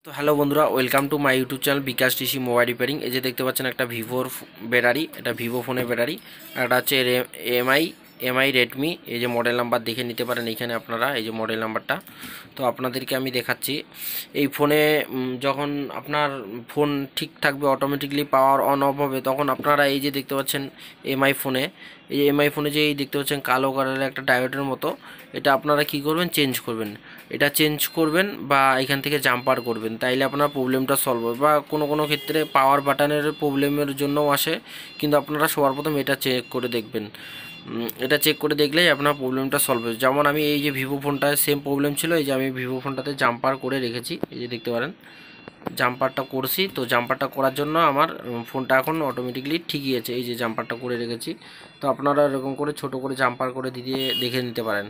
তো হ্যালো বন্ধুরা, welcome to my YouTube channel Bikash TC mobile repairing. এই যে দেখতে পাচ্ছেন একটা ভিভোর ব্যাটারি, এটা ভিভো ফোনের ব্যাটারি। আর এটা হচ্ছে এমআই এমআই রেডমি। এই যে মডেল নাম্বার দেখে নিতে পারেন এইখানে আপনারা, এই যে মডেল নাম্বারটা। তো আপনাদেরকে আমি দেখাচ্ছি এই ফোনে যখন আপনার ফোন ঠিক থাকবে, অটোমেটিকলি পাওয়ার অন অফ হবে, তখন আপনারা এই যে দেখতে পাচ্ছেন এমআই ফোনে, এই এমআই ফোনে যে এই দেখতে পাচ্ছেন কালো কালারের একটা ডায়োডের মতো, এটা আপনারা কি করবেন, চেঞ্জ করবেন। এটা চেঞ্জ করবেন বা এখান থেকে জাম্পার করবেন, তাইলে আপনার প্রবলেমটা সলভ হবে। বা কোনো কোনো ক্ষেত্রে পাওয়ার বাটনের প্রবলেমের জন্যও আসে, কিন্তু আপনারা সবার প্রথম এটা চেক করে দেখবেন। এটা চেক করে দেখলেই আপনার প্রবলেমটা সলভ হবে। যেমন আমি এই যে ভিভো ফোনটায় সেম প্রবলেম ছিল, এই যে আমি ভিভো ফোনটাতে জাম্পার করে রেখেছি, এই যে দেখতে পারেন জাম্পারটা করছি। তো জাম্পারটা করার জন্য আমার ফোনটা এখন অটোমেটিকলি ঠিকই আছে, এই যে জাম্পারটা করে রেখেছি। তো আপনারা এরকম করে ছোট করে জাম্পার করে দিয়ে দেখে নিতে পারেন।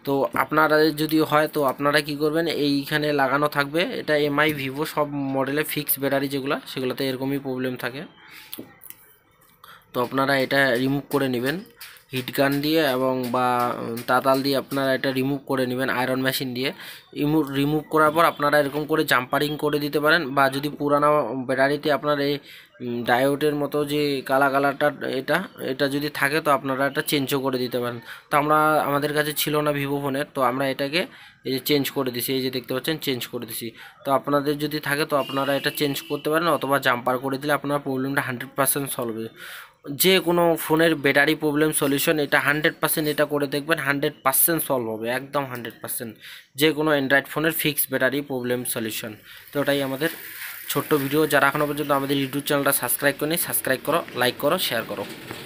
তো আপনারা যদি হয় তো আপনারা কি করবেন, এইখানে লাগানো থাকবে, এটা এমআই ভিভো সব মডেলে ফিক্স ব্যাটারি যেগুলো, সেগুলোতে এরকমই প্রবলেম থাকে। তো আপনারা এটা রিমুভ করে নেবেন হিট গান দিয়ে, এবং বা তাতাল দিয়ে আপনারা এটা রিমুভ করে নেবেন আয়রন মেশিন দিয়ে। রিমুভ করার পর আপনারা এরকম করে জাম্পারিং করে দিতে পারেন। বা যদি পুরানো ব্যাটারিতে আপনার এই ডায়োডের মতো যে কালা কালারটা, এটা এটা যদি থাকে তো আপনারা এটা চেঞ্জও করে দিতে পারেন। তো আমাদের কাছে ছিল না ভিভো ফোনের, তো আমরা এটাকে এই যে চেঞ্জ করে দিছি, এই যে দেখতে পাচ্ছেন চেঞ্জ করে দিছি। তো আপনাদের যদি থাকে তো আপনারা এটা চেঞ্জ করতে পারেন, অথবা জাম্পার করে দিলে আপনার প্রবলেমটা 100% সলভ হবে। যে কোনো ফোনের ব্যাটারি প্রবলেম সলিউশন এটা 100%, এটা করে দেখবেন 100% সলভ হবে, একদম 100%। যে কোনো অ্যান্ড্রয়েড ফোনের ফিক্স ব্যাটারি প্রবলেম সলিউশন। তো ওটাই আমাদের ছোট্ট ভিডিও। যারা এখনও পর্যন্ত আমাদের ইউটিউব চ্যানেলটা সাবস্ক্রাইব করেনি, সাবস্ক্রাইব করো, লাইক করো, শেয়ার করো।